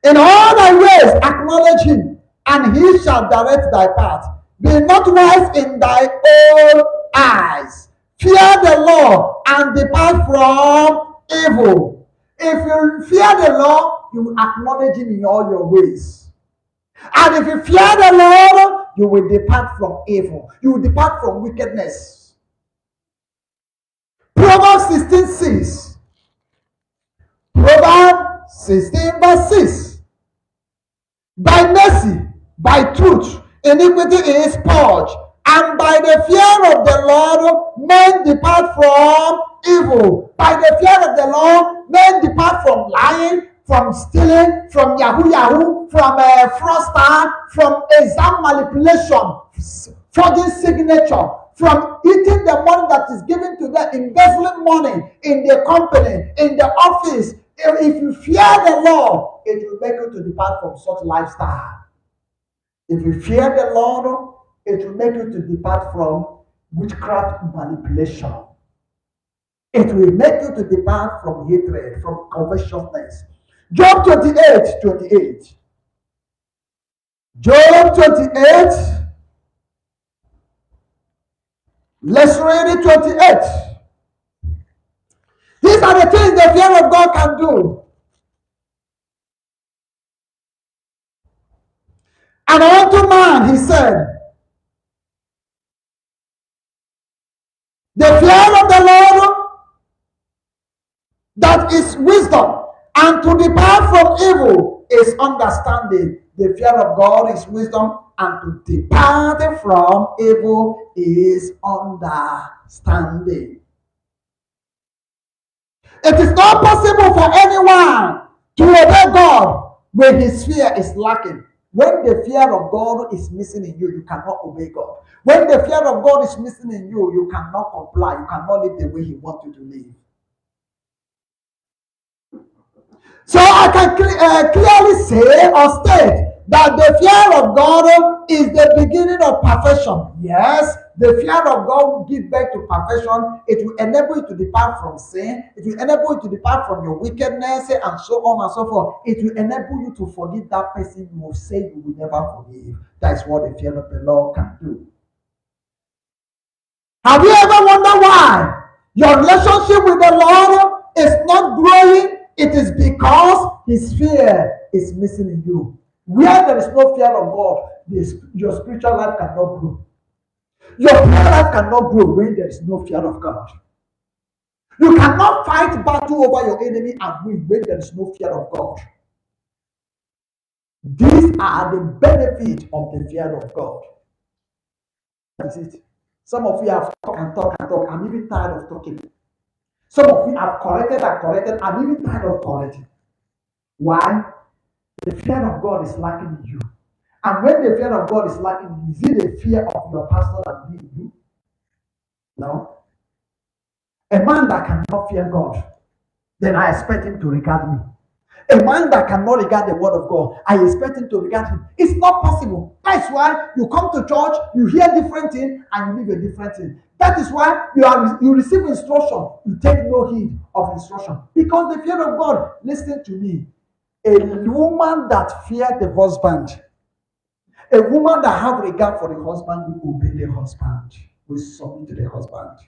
In all thy ways acknowledge him, and he shall direct thy path. Be not wise in thy own eyes. Fear the Lord and depart from evil. If you fear the Lord, you acknowledge him in all your ways. And if you fear the Lord, you will depart from evil. You will depart from wickedness. Proverbs 16, 6. Proverbs 16, verse 6. By mercy, by truth, iniquity is purged, and by the fear of the Lord, men depart from evil. By the fear of the Lord, men depart from lying, from stealing, from yahoo, from fraudster, from exam manipulation, forging signature, from eating the money that is given to them, embezzling money in the company, in the office. If you fear the Lord, it will make you to depart from such lifestyle. If you fear the Lord, it will make you to depart from witchcraft manipulation. It will make you to depart from hatred, from covetousness. Job 28, 28. Job 28. Let's read it, 28. These are the things the fear of God can do. And unto man, he said, the fear of the Lord, that is wisdom, and to depart from evil is understanding. The fear of God is wisdom, and to depart from evil is understanding. It is not possible for anyone to obey God when his fear is lacking. When the fear of God is missing in you, you cannot obey God. When the fear of God is missing in you, you cannot comply. You cannot live the way he wants you to live. So I can clearly say or state that the fear of God is the beginning of perfection. Yes, the fear of God will give birth to perfection. It will enable you to depart from sin. It will enable you to depart from your wickedness and so on and so forth. It will enable you to forgive that person you will say you will never forgive. That is what the fear of the Lord can do. Have you ever wondered why your relationship with the Lord is not growing? It is because his fear is missing in you. Where there is no fear of God, your spiritual life cannot grow. Your prayer life cannot grow when there is no fear of God. You cannot fight battle over your enemy and win when there is no fear of God. These are the benefits of the fear of God. That is it. Some of you have talked and talked and talked. I'm even tired of talking. Some of you have corrected and corrected. I'm even tired of correcting. Why? The fear of God is lacking in you. And when the fear of God is lacking in you, is it the fear of your pastor that leads you? No. A man that cannot fear God, then I expect him to regard me. A man that cannot regard the word of God, I expect him to regard him. It's not possible. That's why you come to church, you hear different things, and you live a different thing. That is why you receive instruction, you take no heed of instruction. Because the fear of God, listen to me, a woman that fears the husband, a woman that have regard for the husband will obey the husband, will submit to the husband.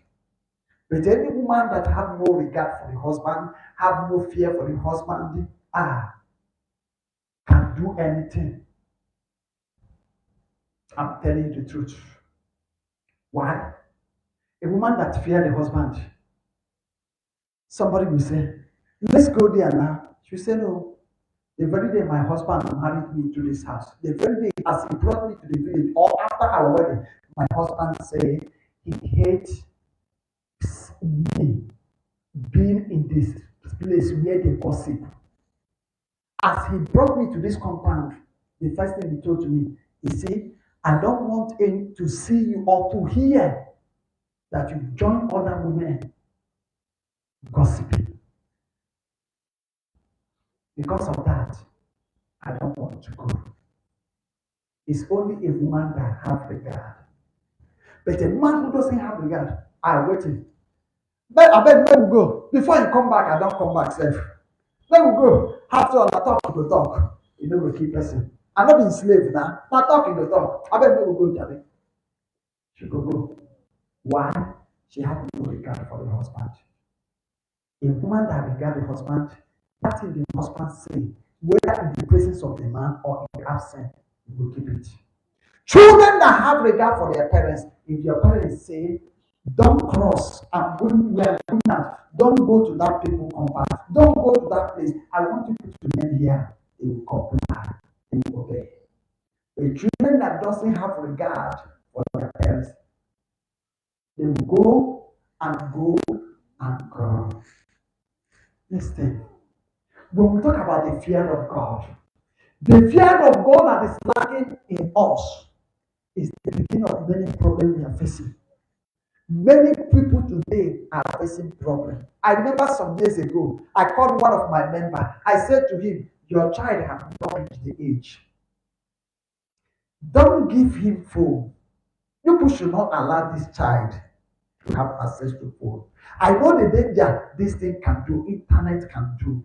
But any woman that have no regard for the husband, have no fear for the husband, can do anything. I'm telling you the truth. Why? A woman that fear the husband, somebody will say, let's go there now. She will say, no. The very day my husband married me to this house, the very day as he brought me to the village, or after our wedding, my husband said he hates me being in this place where they gossip. As he brought me to this compound, the first thing he told to me, he said, I don't want him to see you or to hear that you join other women gossiping. Because of that, I don't want to go. It's only a woman that have regard. But a man who doesn't have regard, I waiting. But I beg, let me go. Before you come back, I don't come back safe. Let me go. After all, I talk to the talk. You know, we keep person. I'm not being slave now. Not talking the talk. I beg, let me go, Jabi. She go go. Why? She had no regard for the husband. A woman that regard the husband, that is the husband say, whether in the presence of the man or in the absence, you will keep it. Children that have regard for their parents, if your parents say, don't cross, and when we are doing that, don't go to that people compound, don't go to that place. I want you to remain here. They will comply, they will obey. A children that doesn't have regard for their parents, they will go and go and go. Listen, when we talk about the fear of God, the fear of God that is lacking in us is the beginning of many problems we are facing. Many people today are facing problems. I remember some years ago, I called one of my members. I said to him, your child has not reached the age. Don't give him phone. You should not allow this child to have access to phone. I know the danger this thing can do, internet can do.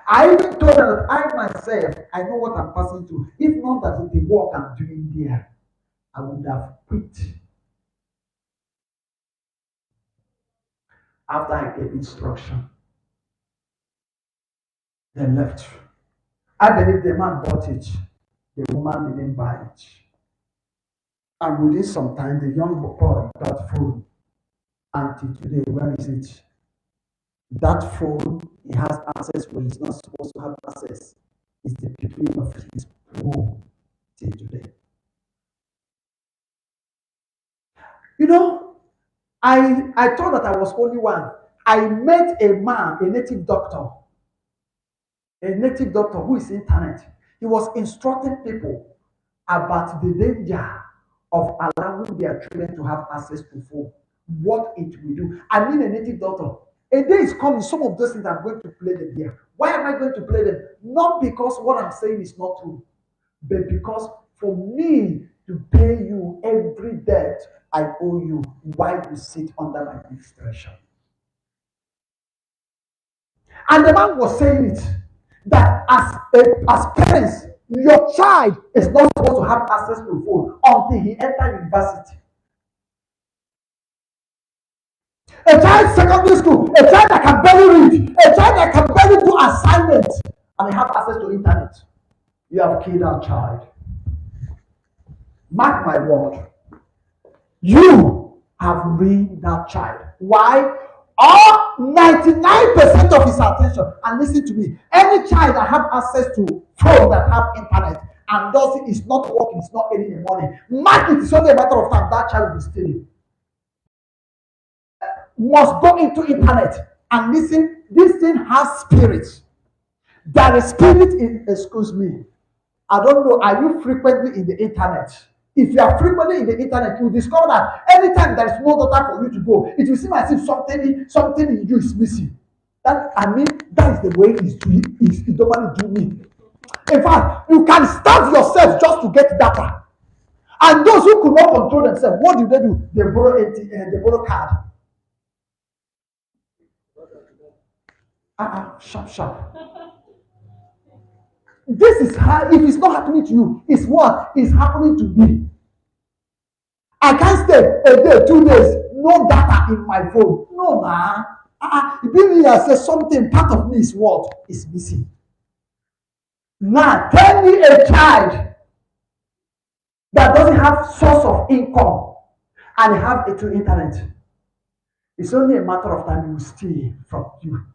I even told her that I myself, I know what I'm passing through. If not that the work I'm doing there, I would have quit. After I gave instruction, they left. I believe the man bought it. The woman didn't buy it. And within some time, the young boy got phone. Until today, where is it? That phone, he has access where he's not supposed to have access. It's the beginning of his home till today. You know, I thought that I was only one. I met a man, a native doctor who is internet. He was instructing people about the danger of allowing their children to have access to phone, what it will do. I mean, a native doctor. A day is coming, some of those things I'm going to play them here. Why am I going to play them? Not because what I'm saying is not true, but because for me to pay you every debt I owe you while you sit under my administration. And the man was saying it, that as parents, your child is not supposed to have access to phone until he enters university. A child secondary school, a child that can barely read, a child that can barely do assignments, and they have access to internet. You have killed that child. Mark my word. You have ruined that child. Why? All 99% of his attention, and listen to me, any child that have access to phone that have internet and does it is not working, it's not earning the money. Mark it, it's only a matter of time that child will be stealing. Must go into internet and listen. This thing has spirit. There is spirit in, excuse me, I don't know, are you frequently in the internet? If you are frequently in the internet, you will discover that anytime there is no data for you to go, it will seem as if something in you is missing. That is the way it normally do me. In fact, you can starve yourself just to get data. And those who could not control themselves, what do? They borrow card. Sharp. This is how, if it's not happening to you, it's what is happening to me. I can't stay a day, 2 days, no data in my phone. No, nah. It says something, part of me is what is missing. Now, tell me a child that doesn't have source of income and have it to internet. It's only a matter of time he will steal from you.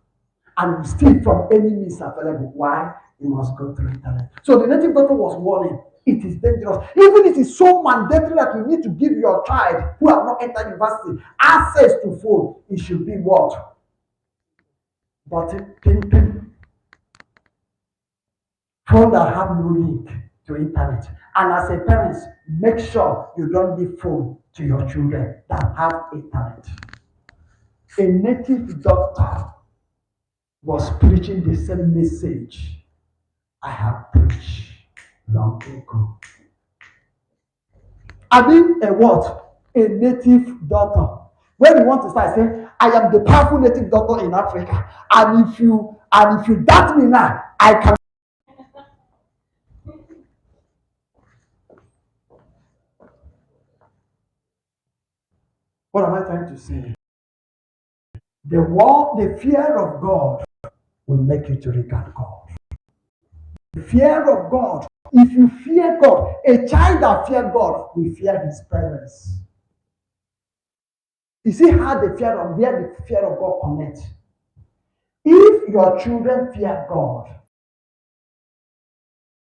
And will steal from any means available. Why? You must go through internet. So the native doctor was warning, it is dangerous. Even if it is so mandatory that you need to give your child who have not entered university access to phone, it should be what? Pin. Phone that have no link to internet. And as a parent, make sure you don't give phone to your children that have internet. A native doctor was preaching the same message I have preached long ago. I mean, a what? a native doctor. When you want to start saying, I am the powerful native doctor in Africa, and if you doubt me now, I can. What am I trying to say? The fear of God will make you to regard God. The fear of God. If you fear God, a child that fears God will fear his parents. You see how where the fear of God connects. If your children fear God,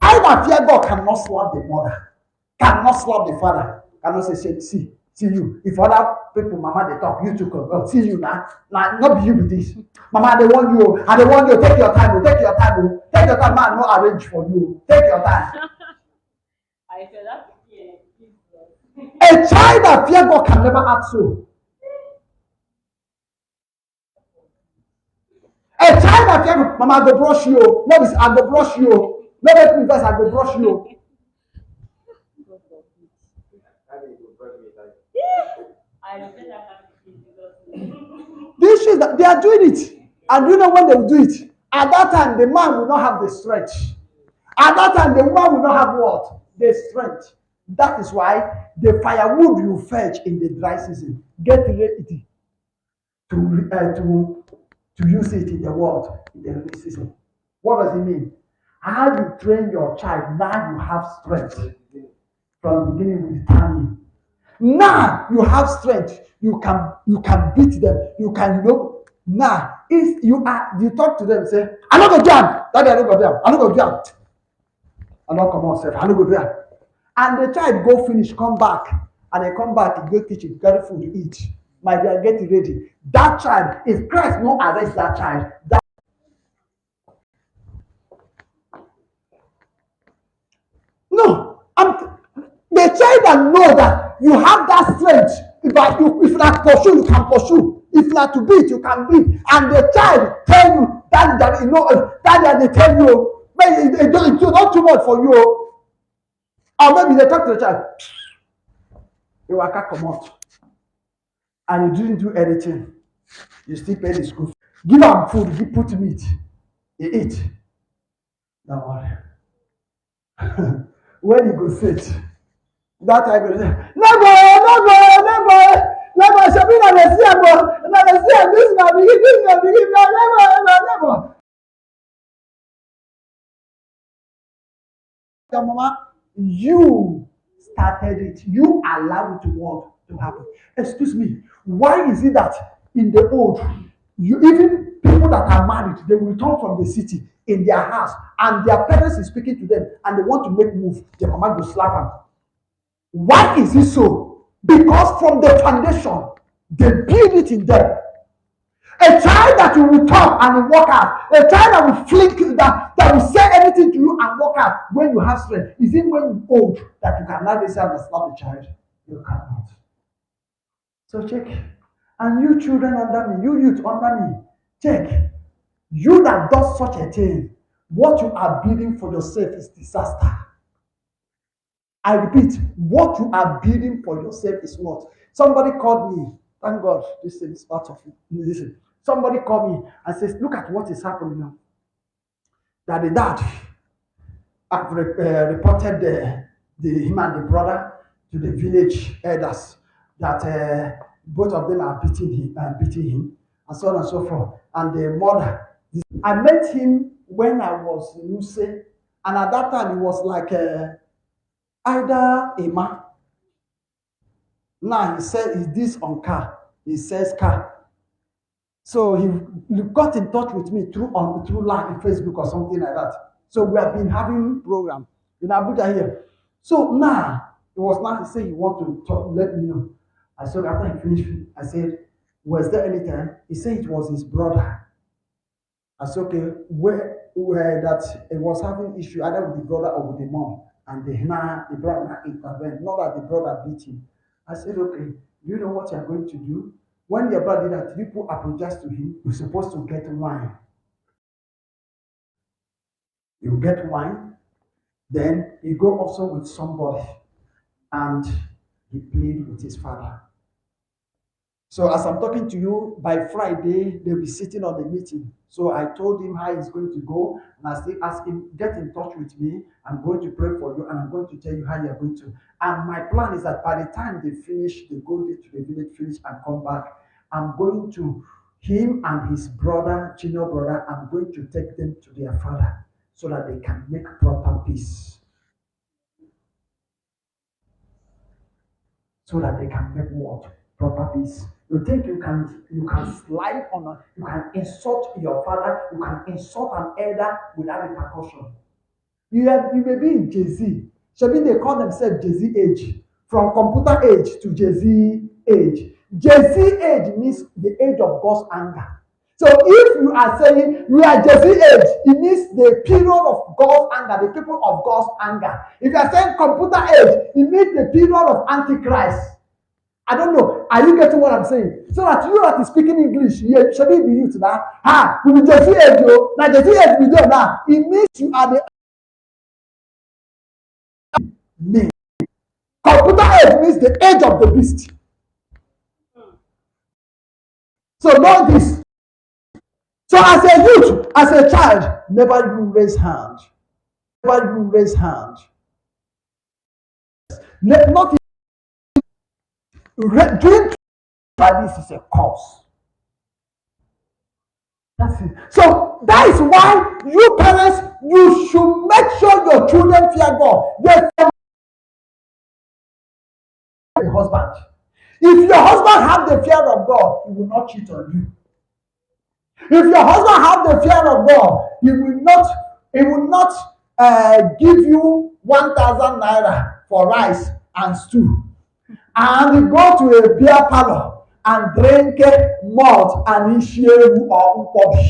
I that fear God cannot slap the mother, cannot slap the father, cannot say, see you. If other people, mama, they talk, you too, see you now. Now, not be you with this. Mama, they want you, and they want you, take your time, take your time, take your time, man, no arrange for you. Take your time. I said that. A child that fear God can never act so. A child that fear God, mama, I go brush you. No, I go brush you. No, let me first, I go brush you. These things that they are doing it, and you know when they will do it. At that time, the man will not have the strength. At that time, the woman will not have what? The strength. That is why the firewood you fetch in the dry season, get ready to use it in the world in the rainy season. What does it mean? How you train your child, now you have strength from the beginning with the timing. Now you have strength. You can beat them. You can now if you talk to them, say, I don't go jam, daddy, I don't go jam, I don't go jam. I don't come on, self, I don't go there. And the child go finish, come back, and they come back, he go kitchen, carry food, eat. My dear, get it ready. That child, if Christ no arrest that child, no, the child that know that you have that strength. If not pursue, you can pursue. If not to beat, you can beat. And the child tell you that they tell you, maybe it's not too much for you. Or maybe they talk to the child. You will come out. And you didn't do anything. You still pay the school. Give him food, you put meat. He eat. Don't worry. When you go sit, that time you say, never, Shabina, this is my beginning, never. Your mama, you started it. You allowed it to happen. Excuse me. Why is it that in the old, even people that are married, they will return from the city in their house, and their parents is speaking to them, and they want to make move, their mama will slap them. Why is it so? Because from the foundation, they build it in them. A child that you will talk and will walk out, a child that will flick, that will say anything to you and walk out when you have strength. Is it when you're old that you cannot decide to slap the child? You cannot. So check. And you children under me, you youth under me, check. You that does such a thing, what you are building for yourself is disaster. I repeat, what you are building for yourself is what? Somebody called me. Thank God, this is part of it. Listen. Somebody called me and says, look at what is happening now. That the dad have reported him and the brother to the village elders that both of them are beating him, and so on and so forth. And the mother, I met him when I was in Use, and at that time he was like either a man. Now he said, is this on car? He says car. So he got in touch with me through line, Facebook or something like that. So we have been having program in Abuja here. So now he said he want to let me know. I said after he finished, I said, was there anything? He said it was his brother. I said, okay, where that it was having issue either with the brother or with the mom, and the brother intervened. Not that the brother beat him. I said, okay, you know what you're going to do? When your brother did that, people apologize to him. You're supposed to get wine. You get wine, then you go also with somebody, and he played with his father. So as I'm talking to you, by Friday, they'll be sitting on the meeting. So I told him how he's going to go, and I still asked him, get in touch with me. I'm going to pray for you, and I'm going to tell you how you're going to. And my plan is that by the time they finish, they go to the village, finish, and come back, I'm going to, him and his brother, junior brother, I'm going to take them to their father so that they can make proper peace. So that they can make what? Proper peace. You think you can slide on you can insult your father, you can insult an elder without repercussion. You may be in Jay-Z. Maybe they call themselves Jay-Z age. From computer age to Jay-Z age. Jay-Z age means the age of God's anger. So if you are saying we are Jay-Z age, it means the period of God's anger, the people of God's anger. If you are saying computer age, it means the period of Antichrist. I don't know. Are you getting what I'm saying? So that you that is speaking English, you should be used to that. We will Jay-Z age, yo. Now Jay-Z age we do now. It means you are the me. Computer age means the age of the beast. So know this. So as a youth, as a child, never even raise hand. Never even raise hand. Not doing this is a cause. That's it. So that is why you parents, you should make sure your children fear God. They fear the husband. If your husband have the fear of God, he will not cheat on you. If your husband have the fear of God, he will not give you 1,000 naira for rice and stew, and go to a beer parlor and drink malt and ishewu or nkwobi.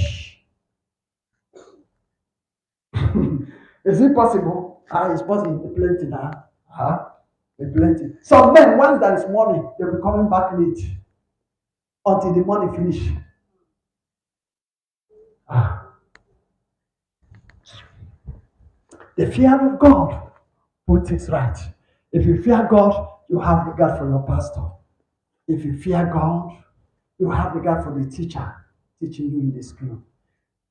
Is it possible? It's possible. Plenty now. Plenty. Some men, once there is money, they will be coming back late until the money finish. The fear of God puts it right. If you fear God, you have regard for your pastor. If you fear God, you have regard for the teacher teaching you in the school.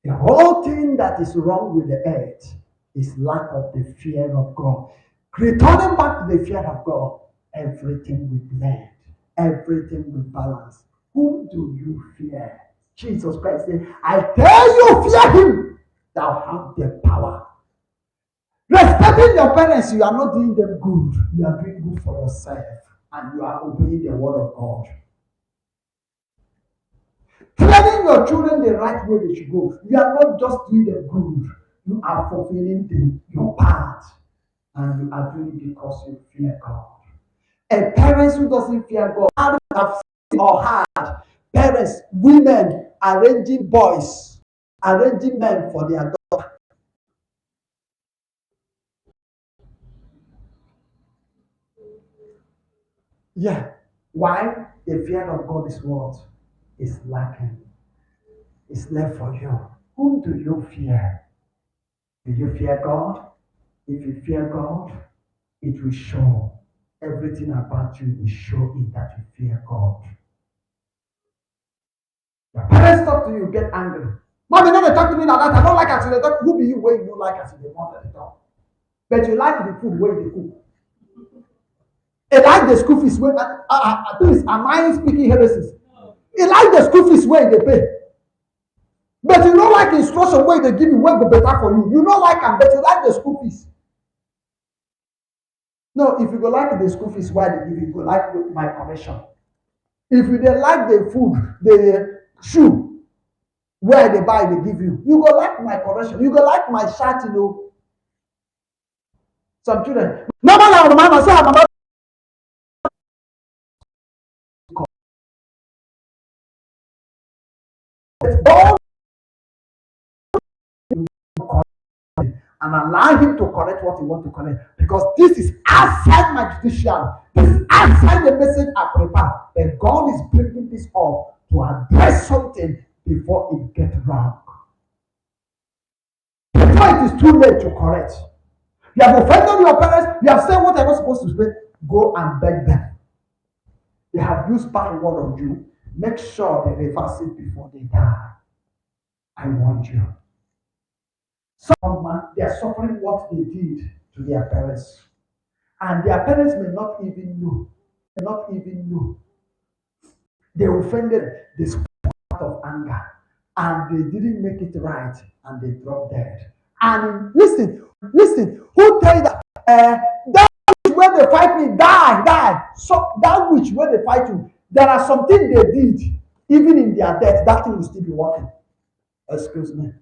The whole thing that is wrong with the earth is lack of the fear of God. Returning back to the fear of God, everything will blend, everything will balance. Whom do you fear? Jesus Christ said, I tell you, fear him. Thou have the power. Respecting your parents, you are not doing them good. You are doing good for yourself. And you are obeying the word of God. Training your children the right way they should go. You are not just doing them good. You are fulfilling your part. And you are doing it because you fear God. A parent who doesn't fear God, have seen or heard parents, women arranging boys, arranging men for their daughter. Yeah. Why? The fear of God is what? Is lacking. It's left for you. Whom do you fear? Do you fear God? If you fear God, it will show. Everything about you will show it that you fear God. Your parents talk to you, get angry. Mommy, don't talk to me like that. I don't like as they talk. Who be you when you don't like as they want to talk? But you like the food when they cook. You like the school fees when please, am I speaking heresies? You like the school fees when they pay. But you don't like instruction where they give you what go better for you. You don't like them, but you like the school fees. No, if you go like the school fees, why they give you go like my commission. If you don't like the food, the shoe, where they buy, they give you. You go like my correction. You go like my shirt, you know. Some children. No, mama, say mama. And allow him to correct what he wants to correct. Because this is outside my judicial. This is outside the message I prepare. But God is bringing this up to address something before it gets wrong. Before it is too late to correct. You have offended your parents. You have said what I was supposed to say. Go and beg them. They have used bad word on you. Make sure they reverse it before they die. I want you. Some man, they are suffering what they did to their parents. And their parents may not even know. May not even know. They offended the spirit of anger. And they didn't make it right. And they dropped dead. And listen, who tell you that that which when they fight me, die. So that which when they fight you, there are something they did, even in their death, that thing will still be working. Excuse me.